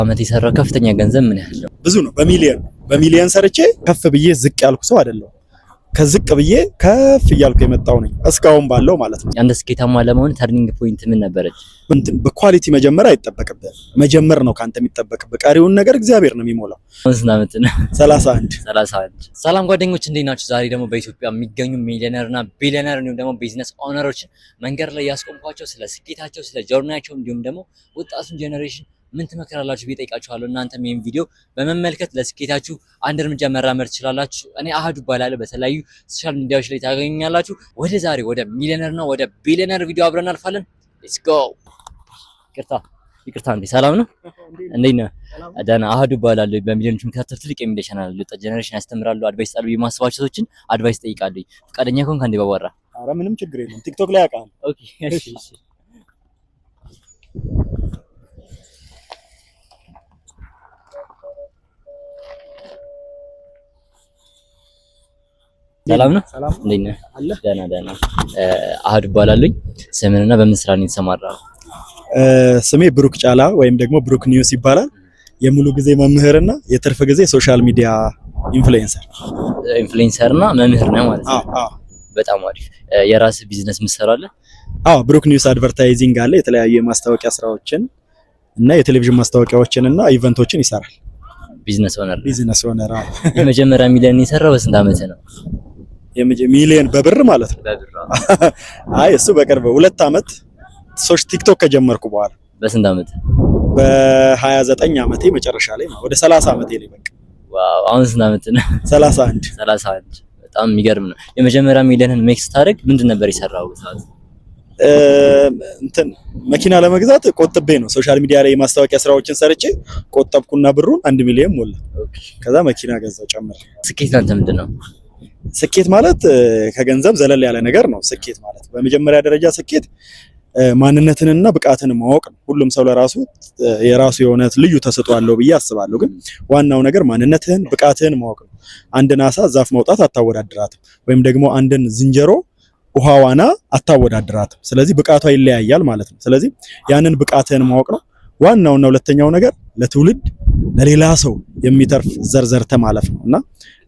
አመት የሰራው ከፍተኛ ገንዘብ ምን ያህል ነው? ብዙ ነው። በሚሊየን ሰርቼ ከፍ ብዬ ዝቅ ያልኩ ሰው አይደለሁም። ከዝቅ ብዬ ከፍ እያልኩ የመጣው ነኝ እስካሁን ባለው ማለት ነው። ያንተ ስኬታማ ለመሆን ተርኒንግ ፖይንት ምን ነበረች? በኳሊቲ መጀመር አይጠበቅብህ፣ መጀመር ነው ካንተ የሚጠበቅብህ። ቀሪውን ነገር እግዚአብሔር ነው የሚሞላው። ስንት ዓመት ነው? 31። ሰላም ጓደኞች እንዴት ናችሁ? ዛሬ ደግሞ በኢትዮጵያ የሚገኙ ሚሊዮነርና ቢሊዮነር እንዲሁም ደግሞ ቢዝነስ ኦነሮችን መንገድ ላይ ያስቆምኳቸው ስለ ስኬታቸው፣ ስለ ጆርናቸው እንዲሁም ደግሞ ወጣቱን ጄኔሬሽን ምን ትመክራላችሁ ብዬ ጠይቃችኋለሁ። እናንተም ይሄን ቪዲዮ በመመልከት ለስኬታችሁ አንድ እርምጃ መራመድ ትችላላችሁ። እኔ አህዱ እባላለሁ። በተለያዩ ሶሻል ሚዲያዎች ላይ ታገኙኛላችሁ። ወደ ዛሬ ወደ ሚሊዮነር ነው ወደ ቢሊዮነር ቪዲዮ አብረን አልፋለን። ሌትስ ጎ። ይቅርታ እንዴ፣ ሰላም ነው? እንዴት ነህ? ደህና። አህዱ እባላለሁ። በሚሊዮኖች መካከል ትልቅ የሚዲያ ቻናል ወጣት ጄኔሬሽን ያስተምራሉ፣ አድቫይስ ጣሉ የማስባቸው ሰዎችን አድቫይስ ጠይቃለሁ። ፈቃደኛ ከሆንክ አንዴ ባወራ። ኧረ ምንም ችግር የለም። ቲክቶክ ላይ አውቃለሁ። ኦኬ እሺ። ሰላም ነው? እንዴት ነህ? ደህና። አህዱ እባላለሁ። ስምህንና በምን ስራ ነው የተሰማራው? ስሜ ብሩክ ጫላ ወይም ደግሞ ብሩክ ኒውስ ይባላል። የሙሉ ጊዜ መምህርና የትርፍ ጊዜ ሶሻል ሚዲያ ኢንፍሉዌንሰርና መምህር ነው ማለት ነው። በጣም አሪፍ። የራስህ ቢዝነስ ምሰራለህ? ብሩክ ኒውስ አድቨርታይዚንግ አለ። የተለያዩ የማስታወቂያ ስራዎችን እና የቴሌቪዥን ማስታወቂያዎችን እና ኢቨንቶችን ይሰራል። ቢዝነስ ኦነር። የመጀመሪያ ሚሊዮን የሰራው በስንት ዓመት ነው? ሚሊዮን በብር ማለት ነው? አይ እሱ በቅርብ 2 ዓመት ቲክቶክ ከጀመርኩ በኋላ። በስንት ዓመት? በ29 ዓመቴ መጨረሻ ላይ ነው። ወደ 30 ዓመቴ ላይ በቃ። ዋው! አሁን ስንት ዓመት ነው? 31። በጣም የሚገርም ነው። የመጀመሪያ ሚሊዮንን ሜክ ስታደርግ ምንድን ነበር የሰራው ሰዓት? መኪና ለመግዛት ቆጥቤ ነው። ሶሻል ሚዲያ ላይ የማስታወቂያ ስራዎችን ሰርቼ ቆጠብኩና ብሩን 1 ሚሊዮን ሞላ። ከዛ መኪና ገዛው ጨመረ። ስኬት ላንተ ምንድን ነው? ስኬት ማለት ከገንዘብ ዘለል ያለ ነገር ነው። ስኬት ማለት በመጀመሪያ ደረጃ ስኬት ማንነትንና ብቃትን ማወቅ ነው። ሁሉም ሰው ለራሱ የራሱ የሆነ ልዩ ተሰጥኦ አለው ብዬ አስባለሁ። ግን ዋናው ነገር ማንነትህን ብቃትህን ማወቅ ነው። አንድን አሳ ዛፍ መውጣት አታወዳድራትም፣ ወይም ደግሞ አንድን ዝንጀሮ ውሃ ዋና አታወዳድራትም። ስለዚህ ብቃቷ ይለያያል ማለት ነው። ስለዚህ ያንን ብቃትህን ማወቅ ነው ዋናውና ሁለተኛው ነገር ለትውልድ ለሌላ ሰው የሚተርፍ ዘርዘርተ ማለፍ ነው። እና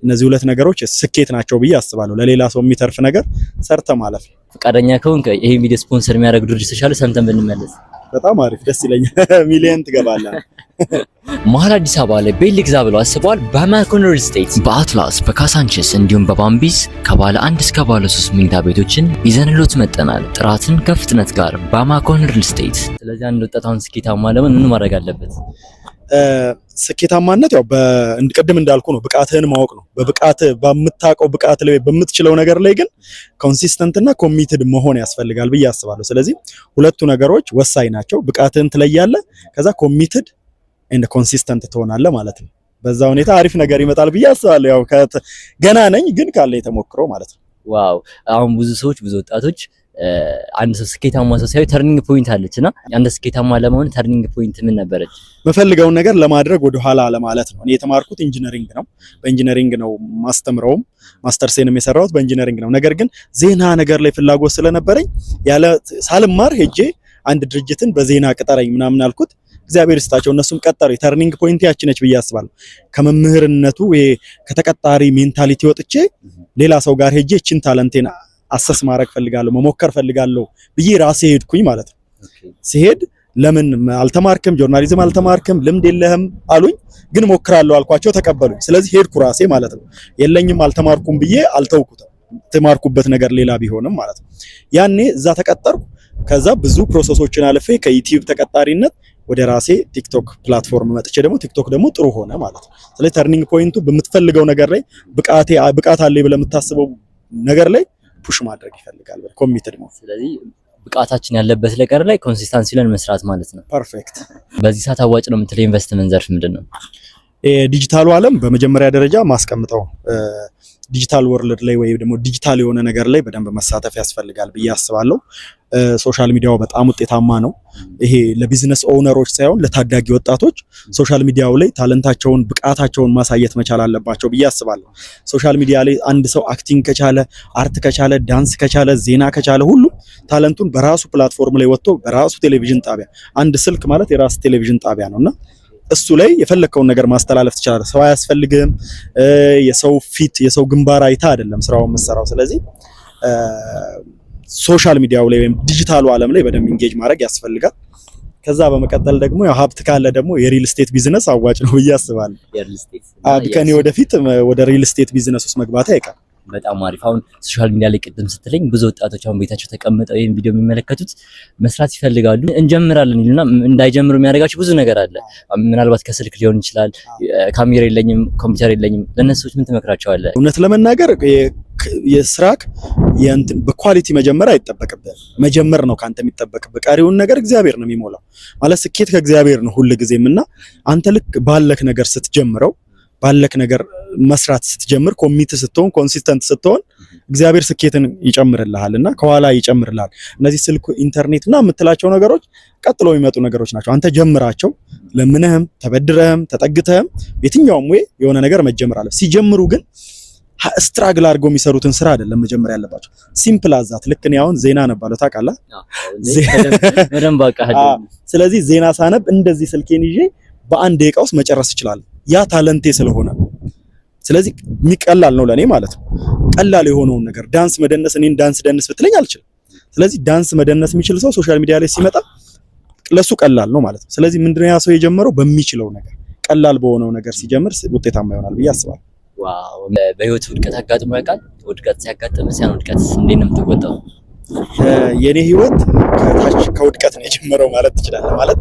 እነዚህ ሁለት ነገሮች ስኬት ናቸው ብዬ አስባለሁ። ለሌላ ሰው የሚተርፍ ነገር ሰርተ ማለፍ ነው። ፈቃደኛ ከሆንክ ይሄ ቪዲዮ ስፖንሰር የሚያደርግ ድርጅት ይሻል ሰምተን ብንመለስ በጣም አሪፍ ደስ ይለኛል። ሚሊዮን ትገባለህ። መሀል አዲስ አበባ ላይ ቤት ልግዛ ብለው አስበዋል። ባማ ኮርነር ስቴት በአትላስ በካሳንቺስ እንዲሁም በባምቢስ ከባለ 1 እስከ ባለ 3 መኝታ ቤቶችን ይዘንሎት መጠናል። ጥራትን ከፍጥነት ጋር ባማ ኮርነር ስቴት። ስለዚህ አንድ ወጣት አሁን ስኬታማ ለምን ምን ማድረግ አለበት? ስኬታማነት ያው ቅድም እንዳልኩ ነው፣ ብቃትህን ማወቅ ነው። በምታውቀው ብቃት ላይ በምትችለው ነገር ላይ ግን ኮንሲስተንት እና ኮሚትድ መሆን ያስፈልጋል ብዬ አስባለሁ። ስለዚህ ሁለቱ ነገሮች ወሳኝ ናቸው። ብቃትህን ትለያለህ፣ ከዛ ኮሚትድ ኤንድ ኮንሲስተንት ትሆናለህ ማለት ነው። በዛ ሁኔታ አሪፍ ነገር ይመጣል ብዬ አስባለሁ። ያው ገና ነኝ ግን ካለ የተሞክሮ ማለት ነው። ዋው! አሁን ብዙ ወጣቶች አንድ ሰው ስኬታማ ሰው ሲያዩ ተርኒንግ ፖይንት አለችና አንድ ስኬታማ ለመሆን ተርኒንግ ፖይንት ምን ነበረች? መፈልገውን ነገር ለማድረግ ወደ ኋላ ለማለት ነው። እኔ የተማርኩት ኢንጂነሪንግ ነው። በኢንጂነሪንግ ነው ማስተምረውም ማስተርሴንም የሰራሁት በኢንጂነሪንግ ነው። ነገር ግን ዜና ነገር ላይ ፍላጎት ስለነበረኝ ሳልማር ሄጄ አንድ ድርጅትን በዜና ቅጠረኝ ምናምን አልኩት። እግዚአብሔር ይስጣቸው እነሱም ቀጠሩ። ተርኒንግ ፖይንት ያቺ ነች ብዬ አስባለሁ። ከመምህርነቱ ከተቀጣሪ ሜንታሊቲ ወጥቼ ሌላ ሰው ጋር ሄጄ እቺን ታለንቴን አሰስ ማድረግ ፈልጋለሁ፣ መሞከር ፈልጋለሁ ብዬ ራሴ ሄድኩኝ ማለት ነው። ሲሄድ ለምን አልተማርክም? ጆርናሊዝም አልተማርክም? ልምድ የለህም አሉኝ። ግን ሞክራለሁ አልኳቸው፣ ተቀበሉኝ። ስለዚህ ሄድኩ ራሴ ማለት ነው። የለኝም አልተማርኩም ብዬ አልተውኩትም፣ ተማርኩበት ነገር ሌላ ቢሆንም ማለት ነው። ያኔ እዛ ተቀጠርኩ። ከዛ ብዙ ፕሮሰሶችን አልፌ ከዩቲዩብ ተቀጣሪነት ወደ ራሴ ቲክቶክ ፕላትፎርም መጥቼ ደግሞ ቲክቶክ ደግሞ ጥሩ ሆነ ማለት ነው። ስለዚህ ተርኒንግ ፖይንቱ በምትፈልገው ነገር ላይ ብቃት አለ ብለህ የምታስበው ነገር ላይ ፑሽ ማድረግ ይፈልጋል። ኮሚትድ ነው። ስለዚህ ብቃታችን ያለበት ነገር ላይ ኮንሲስታንሲ ለን መስራት ማለት ነው። ፐርፌክት። በዚህ ሰዓት አዋጭ ነው የምትለው ኢንቨስትመንት ዘርፍ ምንድነው? ዲጂታሉ ዓለም በመጀመሪያ ደረጃ ማስቀምጠው ዲጂታል ወርልድ ላይ ወይ ደግሞ ዲጂታል የሆነ ነገር ላይ በደንብ መሳተፍ ያስፈልጋል ብዬ አስባለሁ። ሶሻል ሚዲያው በጣም ውጤታማ ነው። ይሄ ለቢዝነስ ኦውነሮች ሳይሆን ለታዳጊ ወጣቶች ሶሻል ሚዲያው ላይ ታለንታቸውን ብቃታቸውን ማሳየት መቻል አለባቸው ብዬ አስባለሁ። ሶሻል ሚዲያ ላይ አንድ ሰው አክቲንግ ከቻለ፣ አርት ከቻለ፣ ዳንስ ከቻለ፣ ዜና ከቻለ ሁሉ ታለንቱን በራሱ ፕላትፎርም ላይ ወጥቶ በራሱ ቴሌቪዥን ጣቢያ አንድ ስልክ ማለት የራስ ቴሌቪዥን ጣቢያ ነውና እሱ ላይ የፈለከውን ነገር ማስተላለፍ ትችላለህ። ሰው አያስፈልግም። የሰው ፊት የሰው ግንባር አይታ አይደለም ስራውን የምትሰራው። ስለዚህ ሶሻል ሚዲያው ላይ ወይም ዲጂታሉ ዓለም ላይ በደንብ ኢንጌጅ ማድረግ ያስፈልጋል። ከዛ በመቀጠል ደግሞ ያው ሀብት ካለ ደግሞ የሪል ስቴት ቢዝነስ አዋጭ ነው ብዬ አስባለሁ። የሪል ስቴት ከኔ ወደፊት ወደ ሪል ስቴት ቢዝነስ ውስጥ መግባት አይቀርም። በጣም አሪፍ። አሁን ሶሻል ሚዲያ ላይ ቅድም ስትለኝ ብዙ ወጣቶች አሁን ቤታቸው ተቀምጠው ይሄን ቪዲዮ የሚመለከቱት መስራት ይፈልጋሉ፣ እንጀምራለን ይሉና እንዳይጀምሩ የሚያደርጋቸው ብዙ ነገር አለ። ምናልባት ከስልክ ሊሆን ይችላል፣ ካሜራ የለኝም፣ ኮምፒውተር የለኝም። ለእነሱ ሰዎች ምን ትመክራቸዋለህ? እውነት ለመናገር የስራክ በኳሊቲ መጀመር አይጠበቅብህ፣ መጀመር ነው ካንተ የሚጠበቅብህ። ቀሪውን ነገር እግዚአብሔር ነው የሚሞላው። ማለት ስኬት ከእግዚአብሔር ነው ሁልጊዜም እና አንተ ልክ ባለክ ነገር ስትጀምረው ባለክ ነገር መስራት ስትጀምር ኮሚት ስትሆን ኮንሲስተንት ስትሆን እግዚአብሔር ስኬትን ይጨምርልሃልና ከኋላ ይጨምርልሃል። እነዚህ ስልክ ኢንተርኔት እና የምትላቸው ነገሮች ቀጥሎ የሚመጡ ነገሮች ናቸው። አንተ ጀምራቸው። ለምንህም ተበድረህም ተጠግተህም የትኛውም ወይ የሆነ ነገር መጀመር አለ። ሲጀምሩ ግን ስትራግል አድርገው የሚሰሩትን ስራ አይደለም መጀመር ያለባቸው። ሲምፕል አዛት ልክ እኔ አሁን ዜና ነባለው ታውቃለህ። በደንብ አውቃለሁ። ስለዚህ ዜና ሳነብ እንደዚህ ስልኬን ይዤ በአንድ ደቂቃ ውስጥ መጨረስ እችላለሁ። ያ ታለንቴ ስለሆነ ስለዚህ የሚቀላል ነው ለኔ ማለት ነው። ቀላል የሆነውን ነገር ዳንስ መደነስ እኔን ዳንስ ደንስ ብትለኝ አልችልም። ስለዚህ ዳንስ መደነስ የሚችል ሰው ሶሻል ሚዲያ ላይ ሲመጣ ለሱ ቀላል ነው ማለት ነው። ስለዚህ ምንድነው ያ ሰው የጀመረው በሚችለው ነገር ቀላል በሆነው ነገር ሲጀምር ውጤታማ ይሆናል ብዬ አስባለሁ። ዋው! በህይወት ውድቀት አጋጥሞ ያውቃል? ውድቀት ሲያጋጥም ሲያን ውድቀት እንዴት ነው የምትወጣው? የኔ ህይወት ከውድቀት ነው የጀመረው ማለት ትችላለህ። ማለት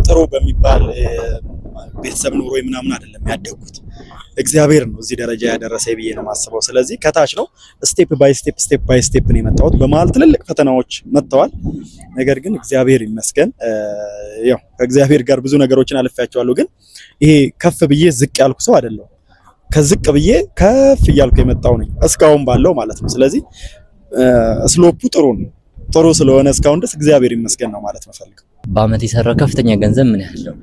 ጥሩ በሚባል ቤተሰብ ኑሮ ምናምን አይደለም ያደግኩት። እግዚአብሔር ነው እዚህ ደረጃ ያደረሰኝ ብዬ ነው የማስበው። ስለዚህ ከታች ነው ስቴፕ ባይ ስቴፕ ነው የመጣሁት። በመሀል ትልልቅ ፈተናዎች መጥተዋል። ነገር ግን እግዚአብሔር ይመስገን ያው ከእግዚአብሔር ጋር ብዙ ነገሮችን አልፌያቸዋለሁ። ግን ይሄ ከፍ ብዬ ዝቅ ያልኩ ሰው አይደለሁም። ከዝቅ ብዬ ከፍ እያልኩ የመጣው ነኝ እስካሁን ባለው ማለት ነው። ስለዚህ ስሎፑ ጥሩ ስለሆነ እስካሁን ድረስ እግዚአብሔር ይመስገን ነው ማለት ነው ፈልገው። በአመት የሰራው ከፍተኛ ገንዘብ ምን ያህል ነው?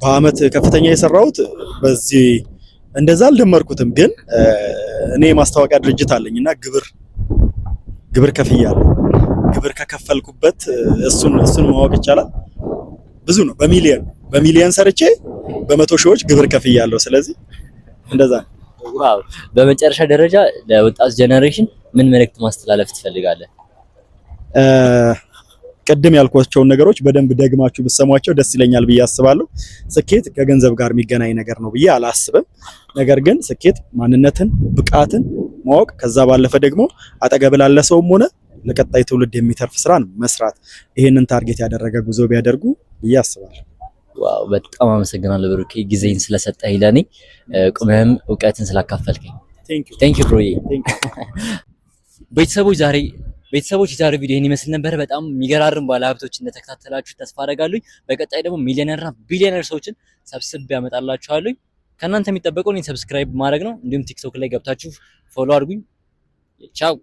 በአመት ከፍተኛ የሰራሁት በዚህ እንደዛ አልደመርኩትም። ግን እኔ ማስታወቂያ ድርጅት አለኝና ግብር ከፍያለሁ። ግብር ከከፈልኩበት እሱን ማወቅ ይቻላል። ብዙ ነው። በሚሊየን ሰርቼ በመቶ ሺዎች ግብር ከፍያለሁ። ስለዚህ እንደዛ ነው። ዋው! በመጨረሻ ደረጃ ለወጣት ጄኔሬሽን ምን መልእክት ማስተላለፍ ትፈልጋለህ? ቅድም ያልኳቸውን ነገሮች በደንብ ደግማችሁ ብትሰሟቸው ደስ ይለኛል ብዬ አስባለሁ። ስኬት ከገንዘብ ጋር የሚገናኝ ነገር ነው ብዬ አላስብም። ነገር ግን ስኬት ማንነትን፣ ብቃትን ማወቅ ከዛ ባለፈ ደግሞ አጠገብ ላለ ሰውም ሆነ ለቀጣይ ትውልድ የሚተርፍ ስራን መስራት፣ ይሄንን ታርጌት ያደረገ ጉዞ ቢያደርጉ ብዬ አስባለሁ። ዋው! በጣም አመሰግናለሁ ብሩኬ፣ ጊዜን ስለሰጠህ ለኔ ቁምህም እውቀትን ስላካፈልከኝ። ቴንክ ዩ ብሮዬ። ቤተሰቦች የዛሬ ቪዲዮ ይህን ይመስል ነበር። በጣም የሚገራርም ባለሀብቶች እንደተከታተላችሁ ተስፋ አደርጋለሁ። በቀጣይ ደግሞ ሚሊዮነርና ቢሊዮነር ሰዎችን ሰብስቤ ያመጣላችኋለሁ። ከእናንተ የሚጠበቀው እኔን ሰብስክራይብ ማድረግ ነው። እንዲሁም ቲክቶክ ላይ ገብታችሁ ፎሎ አድርጉኝ። ቻው